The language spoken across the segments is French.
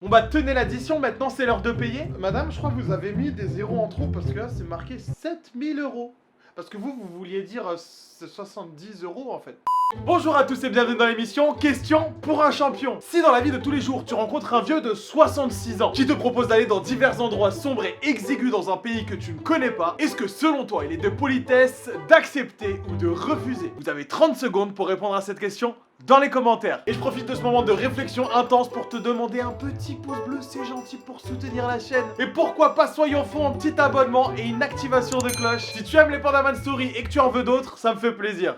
Bon bah tenez l'addition, maintenant c'est l'heure de payer. Madame, je crois que vous avez mis des zéros en trop parce que là c'est marqué 7000 euros. Parce que vous vouliez dire 70 euros en fait. Bonjour à tous et bienvenue dans l'émission Question pour un champion. Si dans la vie de tous les jours tu rencontres un vieux de 66 ans qui te propose d'aller dans divers endroits sombres et exigus dans un pays que tu ne connais pas, est-ce que selon toi il est de politesse d'accepter ou de refuser? Vous avez 30 secondes pour répondre à cette question dans les commentaires. Et je profite de ce moment de réflexion intense pour te demander un petit pouce bleu, c'est gentil pour soutenir la chaîne. Et pourquoi pas, soyons fond, un petit abonnement et une activation de cloche. Si tu aimes les Pandaman Story et que tu en veux d'autres, ça me fait plaisir.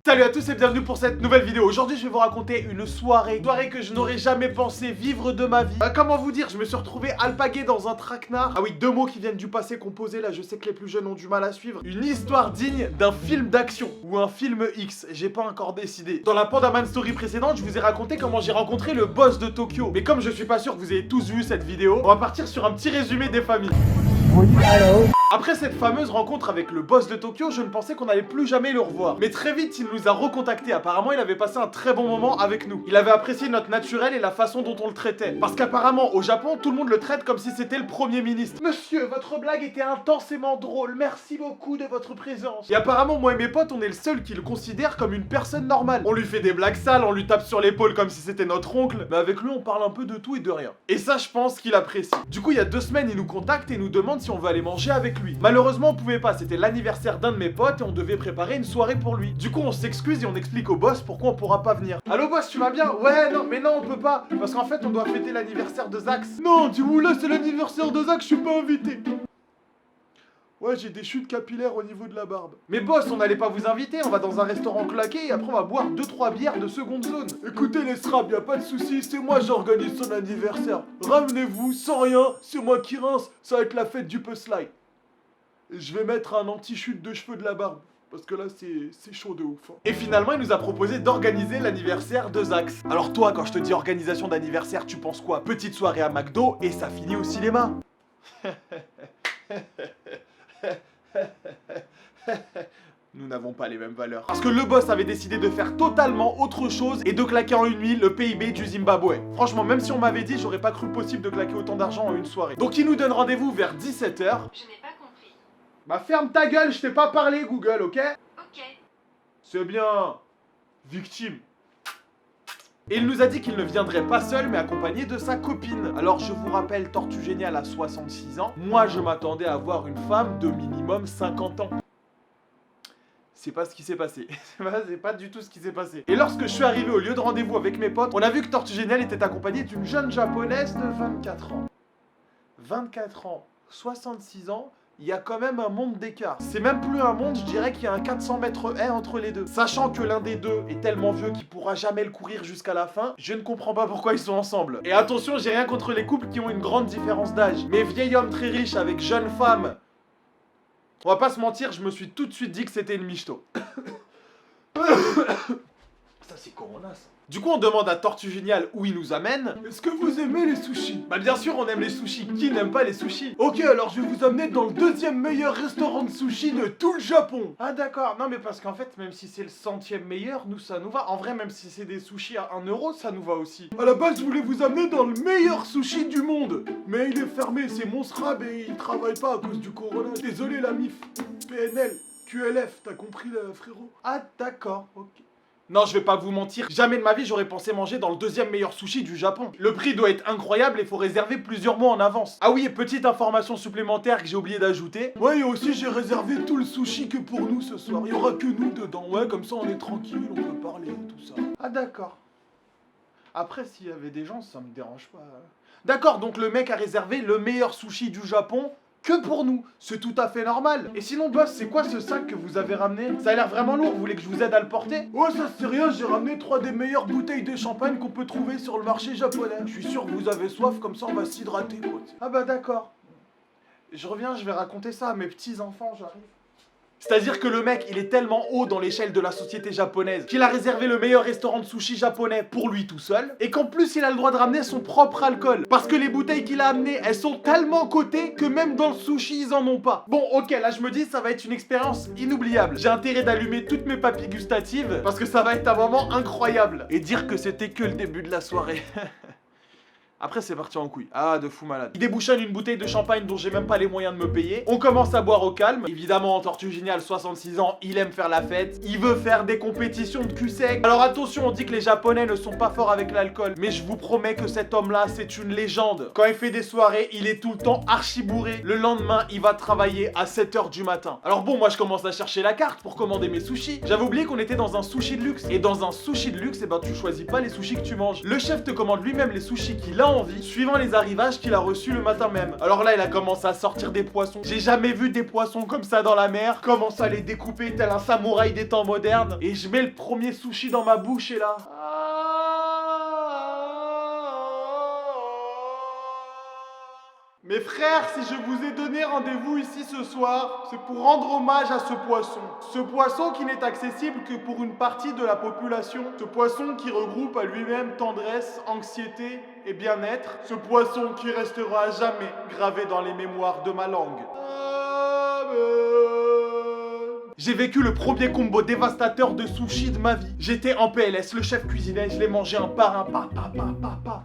Salut à tous et bienvenue pour cette nouvelle vidéo. Aujourd'hui je vais vous raconter une soirée que je n'aurais jamais pensé vivre de ma vie. Comment vous dire, je me suis retrouvé alpagué dans un traquenard. Ah oui, deux mots qui viennent du passé composé, là je sais que les plus jeunes ont du mal à suivre. Une histoire digne d'un film d'action ou un film X, j'ai pas encore décidé. Dans la Pandaman Story précédente, je vous ai raconté comment j'ai rencontré le boss de Tokyo. Mais comme je suis pas sûr que vous ayez tous vu cette vidéo, on va partir sur un petit résumé des familles. Oui, allô? Après cette fameuse rencontre avec le boss de Tokyo, je ne pensais qu'on n'allait plus jamais le revoir. Mais très vite, il nous a recontactés. Apparemment, il avait passé un très bon moment avec nous. Il avait apprécié notre naturel et la façon dont on le traitait. Parce qu'apparemment, au Japon, tout le monde le traite comme si c'était le Premier ministre. Monsieur, votre blague était intensément drôle. Merci beaucoup de votre présence. Et apparemment, moi et mes potes, on est le seul qui le considère comme une personne normale. On lui fait des blagues sales, on lui tape sur l'épaule comme si c'était notre oncle. Mais avec lui, on parle un peu de tout et de rien. Et ça, je pense qu'il apprécie. Du coup, il y a 2 semaines, il nous contacte et nous demande si on veut aller manger avec lui. Malheureusement on pouvait pas, c'était l'anniversaire d'un de mes potes et on devait préparer une soirée pour lui. Du coup on s'excuse et on explique au boss pourquoi on pourra pas venir. Allô boss, tu vas bien? Ouais non, mais non on peut pas, parce qu'en fait on doit fêter l'anniversaire de Zax. Non, dis-moi là c'est l'anniversaire de Zax, je suis pas invité. Ouais, j'ai des chutes capillaires au niveau de la barbe. Mais boss, on n'allait pas vous inviter, on va dans un restaurant claqué et après on va boire 2-3 bières de seconde zone. Écoutez les straps, y a pas de soucis, c'est moi j'organise son anniversaire. Ramenez-vous, sans rien, c'est moi qui rince, ça va être la fête du puzzle. Et je vais mettre un anti-chute de cheveux de la barbe. Parce que là, c'est chaud de ouf. Hein. Et finalement, il nous a proposé d'organiser l'anniversaire de Zax. Alors toi, quand je te dis organisation d'anniversaire, tu penses quoi? Petite soirée à McDo et ça finit au cinéma. Nous n'avons pas les mêmes valeurs. Parce que le boss avait décidé de faire totalement autre chose et de claquer en une nuit le PIB du Zimbabwe. Franchement, même si on m'avait dit, j'aurais pas cru possible de claquer autant d'argent en une soirée. Donc il nous donne rendez-vous vers 17 h. Je n'ai pas compris. Bah ferme ta gueule, je t'ai pas parlé Google, ok? Ok. C'est bien. Victime. Et il nous a dit qu'il ne viendrait pas seul mais accompagné de sa copine. Alors je vous rappelle, Tortue Géniale a 66 ans. Moi je m'attendais à voir une femme de minimum 50 ans. C'est pas ce qui s'est passé. C'est pas du tout ce qui s'est passé. Et lorsque je suis arrivé au lieu de rendez-vous avec mes potes, on a vu que Tortue Géniale était accompagnée d'une jeune japonaise de 24 ans. 24 ans, 66 ans, il y a quand même un monde d'écart. C'est même plus un monde, je dirais qu'il y a un 400 mètres haies entre les deux. Sachant que l'un des deux est tellement vieux qu'il pourra jamais le courir jusqu'à la fin, je ne comprends pas pourquoi ils sont ensemble. Et attention, j'ai rien contre les couples qui ont une grande différence d'âge. Mais vieil homme très riche avec jeune femme... On va pas se mentir, je me suis tout de suite dit que c'était une michto. Ça c'est Corona ça. Du coup on demande à Tortue Géniale où il nous amène. Est-ce que vous aimez les sushis? Bah bien sûr on aime les sushis, qui n'aime pas les sushis? Ok, alors je vais vous amener dans le 2e meilleur restaurant de sushis de tout le Japon. Ah d'accord, non mais parce qu'en fait même si c'est le 100e meilleur, nous ça nous va. En vrai même si c'est des sushis à 1 euro, ça nous va aussi. À la base je voulais vous amener dans le meilleur sushi du monde. Mais il est fermé, c'est Monsrab et il travaille pas à cause du corona. Désolé la MIF, PNL, QLF, t'as compris frérot? Ah d'accord, ok. Non, je vais pas vous mentir, jamais de ma vie j'aurais pensé manger dans le 2e meilleur sushi du Japon. Le prix doit être incroyable et faut réserver plusieurs mois en avance. Ah oui, et petite information supplémentaire que j'ai oublié d'ajouter. Ouais, et aussi j'ai réservé tout le sushi que pour nous ce soir. Il y aura que nous dedans, ouais, comme ça on est tranquille, on peut parler, tout ça. Ah d'accord. Après, s'il y avait des gens, ça me dérange pas. D'accord, donc le mec a réservé le meilleur sushi du Japon que pour nous, c'est tout à fait normal. Et sinon boss, c'est quoi ce sac que vous avez ramené? Ça a l'air vraiment lourd, vous voulez que je vous aide à le porter? Oh ça c'est rien, j'ai ramené 3 des meilleures bouteilles de champagne qu'on peut trouver sur le marché japonais. Je suis sûr que vous avez soif, comme ça on va s'hydrater quoi. Ah bah d'accord. Je reviens, je vais raconter ça à mes petits enfants, j'arrive. C'est-à-dire que le mec, il est tellement haut dans l'échelle de la société japonaise qu'il a réservé le meilleur restaurant de sushi japonais pour lui tout seul, et qu'en plus il a le droit de ramener son propre alcool. Parce que les bouteilles qu'il a amenées, elles sont tellement cotées que même dans le sushi, ils en ont pas. Bon, ok, là je me dis, ça va être une expérience inoubliable. J'ai intérêt d'allumer toutes mes papilles gustatives parce que ça va être un moment incroyable. Et dire que c'était que le début de la soirée. Après c'est parti en couille. Ah, de fou malade. Il débouchonne une bouteille de champagne dont j'ai même pas les moyens de me payer. On commence à boire au calme. Évidemment, Tortue Géniale, 66 ans, il aime faire la fête. Il veut faire des compétitions de cul sec. Alors attention, on dit que les Japonais ne sont pas forts avec l'alcool. Mais je vous promets que cet homme-là, c'est une légende. Quand il fait des soirées, il est tout le temps archi bourré. Le lendemain, il va travailler à 7h du matin. Alors bon, moi je commence à chercher la carte pour commander mes sushis. J'avais oublié qu'on était dans un sushi de luxe. Et dans un sushi de luxe, eh ben tu choisis pas les sushis que tu manges. Le chef te commande lui-même les sushis qu'il a envie, suivant les arrivages qu'il a reçus le matin même. Alors là, il a commencé à sortir des poissons. J'ai jamais vu des poissons comme ça dans la mer. Commence à les découper tel un samouraï des temps modernes. Et je mets le premier sushi dans ma bouche et là... Mes frères, si je vous ai donné rendez-vous ici ce soir, c'est pour rendre hommage à ce poisson. Ce poisson qui n'est accessible que pour une partie de la population. Ce poisson qui regroupe à lui-même tendresse, anxiété et bien-être. Ce poisson qui restera à jamais gravé dans les mémoires de ma langue. J'ai vécu le premier combo dévastateur de sushi de ma vie. J'étais en PLS, le chef cuisinait, je l'ai mangé un par un, pa.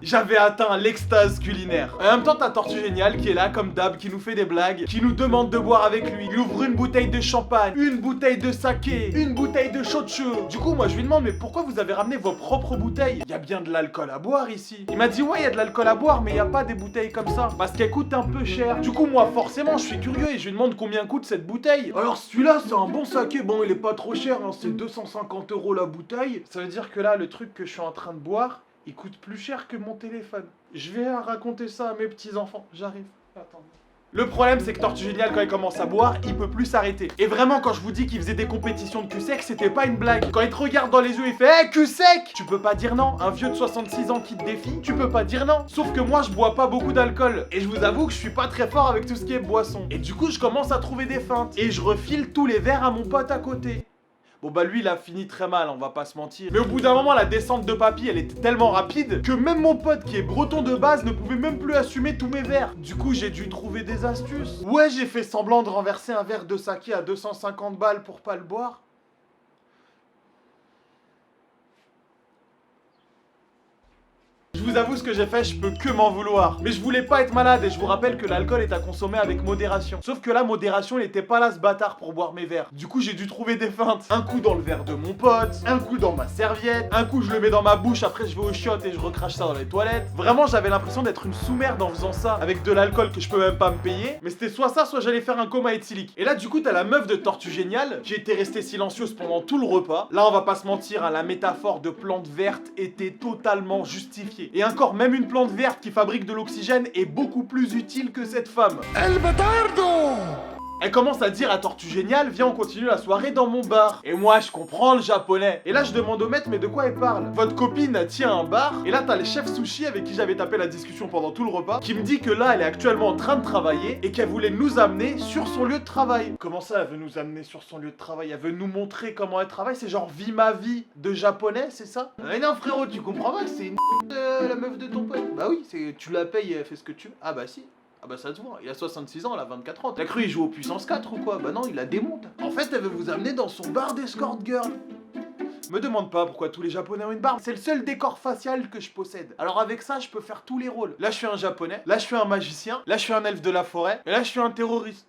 J'avais atteint l'extase culinaire. En même temps, t'as Tortue Géniale qui est là, comme d'hab, qui nous fait des blagues, qui nous demande de boire avec lui. Il ouvre une bouteille de champagne, une bouteille de saké, une bouteille de shochu. Du coup, moi, je lui demande, mais pourquoi vous avez ramené vos propres bouteilles? Il y a bien de l'alcool à boire ici. Il m'a dit, ouais, il y a de l'alcool à boire, mais il y a pas des bouteilles comme ça, parce qu'elles coûtent un peu cher. Du coup, moi, forcément, je suis curieux et je lui demande combien coûte cette bouteille. Alors, celui-là, c'est un bon saké. Bon, il est pas trop cher, hein, c'est 250 € la bouteille. Ça veut dire que là, le truc que je suis en train de boire, il coûte plus cher que mon téléphone. Je vais raconter ça à mes petits-enfants. J'arrive. Attends. Le problème, c'est que Tortue Géniale, quand il commence à boire, il peut plus s'arrêter. Et vraiment, quand je vous dis qu'il faisait des compétitions de cul sec, c'était pas une blague. Quand il te regarde dans les yeux, il fait « Hey, cul sec !» Tu peux pas dire non. Un vieux de 66 ans qui te défie, tu peux pas dire non. Sauf que moi, je bois pas beaucoup d'alcool. Et je vous avoue que je suis pas très fort avec tout ce qui est boisson. Et du coup, je commence à trouver des feintes. Et je refile tous les verres à mon pote à côté. Bon bah lui il a fini très mal, on va pas se mentir. Mais au bout d'un moment la descente de papy elle était tellement rapide que même mon pote qui est breton de base ne pouvait même plus assumer tous mes verres. Du coup j'ai dû trouver des astuces. Ouais, j'ai fait semblant de renverser un verre de saké à 250 balles pour pas le boire. Je vous avoue ce que j'ai fait, je peux que m'en vouloir. Mais je voulais pas être malade et je vous rappelle que l'alcool est à consommer avec modération. Sauf que la modération, il était pas là ce bâtard pour boire mes verres. Du coup, j'ai dû trouver des feintes. Un coup dans le verre de mon pote, un coup dans ma serviette, un coup je le mets dans ma bouche, après je vais au chiottes et je recrache ça dans les toilettes. Vraiment, j'avais l'impression d'être une sous-merde en faisant ça avec de l'alcool que je peux même pas me payer. Mais c'était soit ça, soit j'allais faire un coma éthylique. Et là, du coup, t'as la meuf de Tortue Géniale qui était restée silencieuse pendant tout le repas. Là, on va pas se mentir, hein, la métaphore de plante verte était totalement justifiée. Et encore, même une plante verte qui fabrique de l'oxygène est beaucoup plus utile que cette femme. El Batardo! Elle commence à dire à Tortue Géniale, viens on continue la soirée dans mon bar. Et moi je comprends le japonais. Et là je demande au maître, mais de quoi elle parle? Votre copine tient un bar. Et là t'as le chef sushi avec qui j'avais tapé la discussion pendant tout le repas, qui me dit que là elle est actuellement en train de travailler et qu'elle voulait nous amener sur son lieu de travail. Comment ça elle veut nous amener sur son lieu de travail? Elle veut nous montrer comment elle travaille? C'est genre vie ma vie de japonais, c'est ça? Mais non frérot, tu comprends pas que c'est une la meuf de ton pote? Bah oui, tu la payes et elle fait ce que tu veux. Ah bah si. Ah bah ça se voit, il a 66 ans, elle a 24 ans. T'as cru il joue au puissance 4 ou quoi? Bah non, il la démonte. En fait, elle veut vous amener dans son bar d'escort girl. Me demande pas pourquoi tous les japonais ont une barbe, c'est le seul décor facial que je possède. Alors avec ça, je peux faire tous les rôles. Là, je suis un japonais, là, je suis un magicien, là, je suis un elfe de la forêt, et là, je suis un terroriste.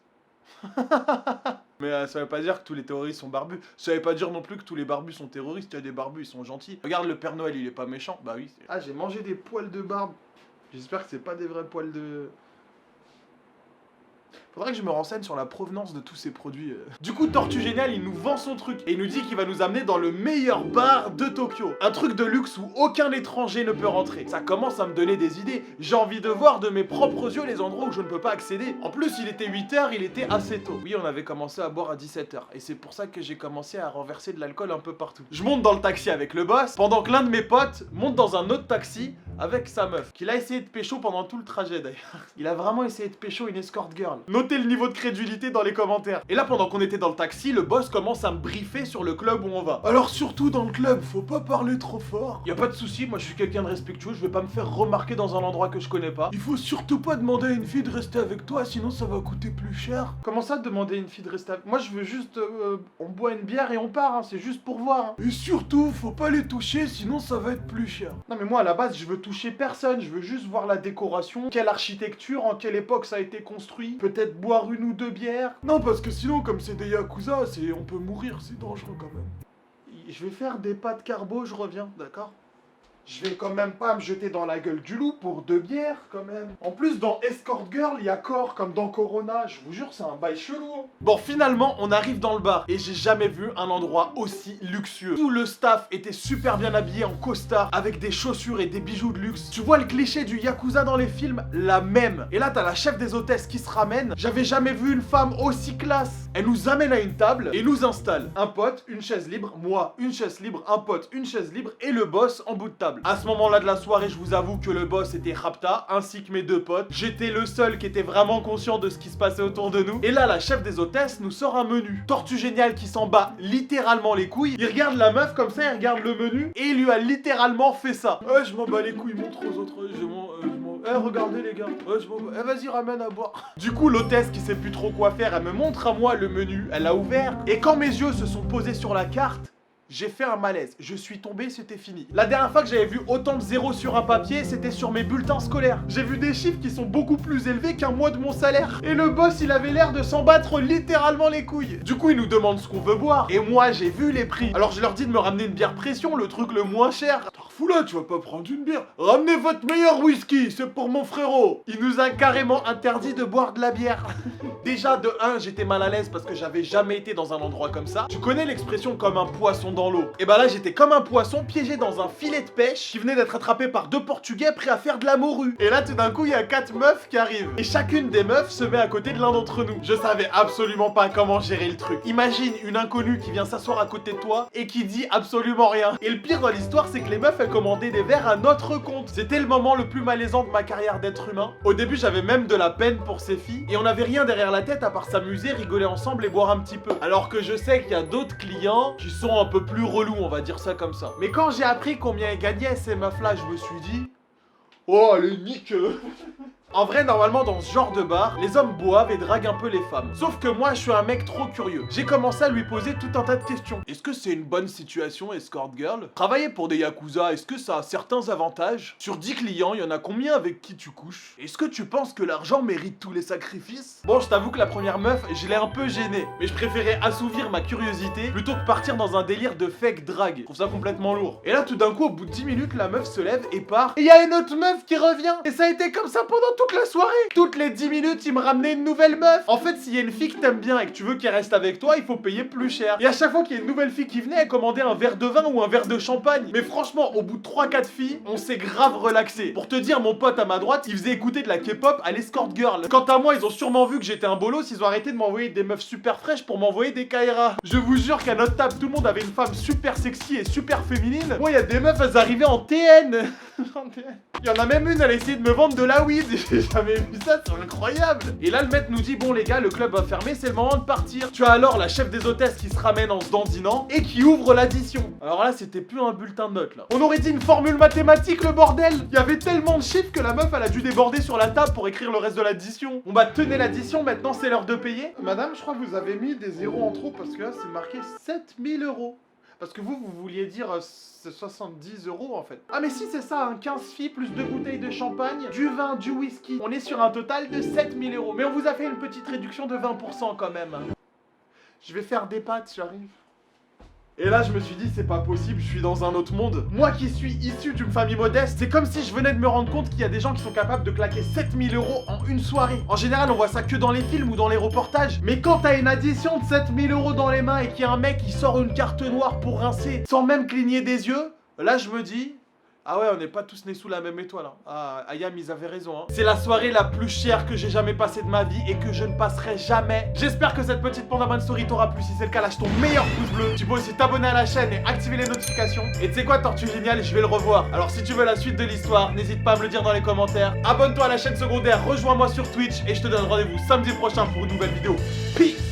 Mais ça veut pas dire que tous les terroristes sont barbus. Ça veut pas dire non plus que tous les barbus sont terroristes. Il y a des barbus, ils sont gentils. Regarde, le Père Noël, il est pas méchant. Bah oui. Ah, j'ai mangé des poils de barbe. J'espère que c'est pas des vrais poils de... Faudrait que je me renseigne sur la provenance de tous ces produits. Du coup, Tortue Géniale, il nous vend son truc. Et il nous dit qu'il va nous amener dans le meilleur bar de Tokyo. Un truc de luxe où aucun étranger ne peut rentrer. Ça commence à me donner des idées. J'ai envie de voir de mes propres yeux les endroits où je ne peux pas accéder. En plus, il était 8h, il était assez tôt. Oui, on avait commencé à boire à 17h. Et c'est pour ça que j'ai commencé à renverser de l'alcool un peu partout. Je monte dans le taxi avec le boss, pendant que l'un de mes potes monte dans un autre taxi avec sa meuf, qu'il a essayé de pécho pendant tout le trajet d'ailleurs. Il a vraiment essayé de pécho une escort girl. Notez le niveau de crédulité dans les commentaires. Et là, pendant qu'on était dans le taxi, le boss commence à me briefer sur le club où on va. Alors surtout dans le club, faut pas parler trop fort. Y a pas de souci, moi je suis quelqu'un de respectueux, je vais pas me faire remarquer dans un endroit que je connais pas. Il faut surtout pas demander à une fille de rester avec toi, sinon ça va coûter plus cher. Comment ça, demander à une fille de rester avec moi? Je veux juste... on boit une bière et on part, hein. C'est juste pour voir. Hein. Et surtout, faut pas les toucher, sinon ça va être plus cher. Non mais moi à la base, je veux toucher personne, je veux juste voir la décoration, quelle architecture, en quelle époque ça a été construit, peut-être boire une ou deux bières. Non, parce que sinon, comme c'est des yakuza, on peut mourir, c'est dangereux quand même. Je vais faire des pâtes carbo, je reviens, d'accord? Je vais quand même pas me jeter dans la gueule du loup pour 2 bières, quand même. En plus, dans Escort Girl, il y a corps comme dans Corona. Je vous jure, c'est un bail chelou. Bon, finalement, on arrive dans le bar. Et j'ai jamais vu un endroit aussi luxueux. Tout le staff était super bien habillé en costard, avec des chaussures et des bijoux de luxe. Tu vois le cliché du Yakuza dans les films? La même. Et là, t'as la chef des hôtesses qui se ramène. J'avais jamais vu une femme aussi classe. Elle nous amène à une table et nous installe. Un pote, une chaise libre, moi, une chaise libre, un pote, une chaise libre et le boss en bout de table. À ce moment-là de la soirée, je vous avoue que le boss était Rapta, ainsi que mes 2 potes. J'étais le seul qui était vraiment conscient de ce qui se passait autour de nous. Et là, la chef des hôtesses nous sort un menu. Tortue Géniale qui s'en bat littéralement les couilles. Il regarde la meuf comme ça, il regarde le menu et il lui a littéralement fait ça. Ouais, je m'en bats les couilles, montre aux autres. Regardez les gars. Vas-y, ramène à boire. Du coup, l'hôtesse qui sait plus trop quoi faire, elle me montre à moi le menu. Elle a ouvert. Et quand mes yeux se sont posés sur la carte, j'ai fait un malaise, je suis tombé, c'était fini. La dernière fois que j'avais vu autant de zéros sur un papier, c'était sur mes bulletins scolaires. J'ai vu des chiffres qui sont beaucoup plus élevés qu'un mois de mon salaire. Et le boss, il avait l'air de s'en battre littéralement les couilles. Du coup, il nous demande ce qu'on veut boire. Et moi, j'ai vu les prix. Alors je leur dis de me ramener une bière pression, le truc le moins cher. Fou là, tu vas pas prendre une bière. Ramenez votre meilleur whisky, c'est pour mon frérot. Il nous a carrément interdit de boire de la bière. Déjà, de 1, j'étais mal à l'aise parce que j'avais jamais été dans un endroit comme ça. Tu connais l'expression comme un poisson dans l'eau? Et bah là, j'étais comme un poisson piégé dans un filet de pêche qui venait d'être attrapé par 2 Portugais prêts à faire de la morue. Et là, tout d'un coup, il y a 4 meufs qui arrivent. Et chacune des meufs se met à côté de l'un d'entre nous. Je savais absolument pas comment gérer le truc. Imagine une inconnue qui vient s'asseoir à côté de toi et qui dit absolument rien. Et le pire dans l'histoire, c'est que les meufs, elles commandaient des verres à notre compte. C'était le moment le plus malaisant de ma carrière d'être humain. Au début, j'avais même de la peine pour ces filles. Et on n'avait rien derrière la tête à part s'amuser, rigoler ensemble et boire un petit peu. Alors que je sais qu'il y a d'autres clients qui sont un peu plus relous, on va dire ça comme ça. Mais quand j'ai appris combien elles gagnaient ces meufs-là, je me suis dit... Oh, allez, nique. En vrai, normalement, dans ce genre de bar, les hommes boivent et draguent un peu les femmes. Sauf que moi, je suis un mec trop curieux. J'ai commencé à lui poser tout un tas de questions. Est-ce que c'est une bonne situation, escort girl? Travailler pour des yakuza, est-ce que ça a certains avantages? Sur 10 clients, il y en a combien avec qui tu couches? Est-ce que tu penses que l'argent mérite tous les sacrifices? Bon, je t'avoue que la première meuf, je l'ai un peu gênée. Mais je préférais assouvir ma curiosité plutôt que partir dans un délire de fake drague. Je trouve ça complètement lourd. Et là, tout d'un coup, au bout de 10 minutes, la meuf se lève et part. Et il y a une autre meuf qui revient. Et ça a été comme ça pendant toute la soirée. Toutes les 10 minutes, il me ramenait une nouvelle meuf. En fait, s'il y a une fille que t'aimes bien et que tu veux qu'elle reste avec toi, il faut payer plus cher. Et à chaque fois qu'il y a une nouvelle fille qui venait, elle commandait un verre de vin ou un verre de champagne. Mais franchement, au bout de 3-4 filles, on s'est grave relaxé. Pour te dire, mon pote à ma droite, il faisait écouter de la K-pop à l'escort girl. Quant à moi, ils ont sûrement vu que j'étais un bolos, ils ont arrêté de m'envoyer des meufs super fraîches pour m'envoyer des Kaira. Je vous jure qu'à notre table, tout le monde avait une femme super sexy et super féminine. Moi, il y a des meufs, elles arrivaient en TN. Il y en a même une, elle a essayé de me vendre de la weed. J'ai jamais vu ça, c'est incroyable. Et là, le maître nous dit, bon les gars, le club va fermer, c'est le moment de partir. Tu as alors la chef des hôtesses qui se ramène en se dandinant et qui ouvre l'addition. Alors là, c'était plus un bulletin de notes là. On aurait dit une formule mathématique, le bordel. Il y avait tellement de chiffres que la meuf, elle a dû déborder sur la table pour écrire le reste de l'addition. On va tenir l'addition, maintenant c'est l'heure de payer. Madame, je crois que vous avez mis des zéros en trop parce que là, c'est marqué 7000 €. Parce que vous vouliez dire 70 € en fait. Ah mais si c'est ça, 15 filles plus 2 bouteilles de champagne, du vin, du whisky. On est sur un total de 7000 €. Mais on vous a fait une petite réduction de 20% quand même. Je vais faire des pâtes, j'arrive. Et là, je me suis dit, c'est pas possible, je suis dans un autre monde. Moi qui suis issu d'une famille modeste, c'est comme si je venais de me rendre compte qu'il y a des gens qui sont capables de claquer 7000 € en une soirée. En général, on voit ça que dans les films ou dans les reportages. Mais quand t'as une addition de 7000 € dans les mains et qu'il y a un mec qui sort une carte noire pour rincer sans même cligner des yeux, là, je me dis... Ah ouais, on n'est pas tous nés sous la même étoile. Hein. Ah, Ayam, ils avaient raison. Hein. C'est la soirée la plus chère que j'ai jamais passée de ma vie et que je ne passerai jamais. J'espère que cette petite Pandaman Story t'aura plu. Si c'est le cas, lâche ton meilleur pouce bleu. Tu peux aussi t'abonner à la chaîne et activer les notifications. Et tu sais quoi, Tortue Géniale, je vais le revoir. Alors si tu veux la suite de l'histoire, n'hésite pas à me le dire dans les commentaires. Abonne-toi à la chaîne secondaire, rejoins-moi sur Twitch et je te donne rendez-vous samedi prochain pour une nouvelle vidéo. Peace!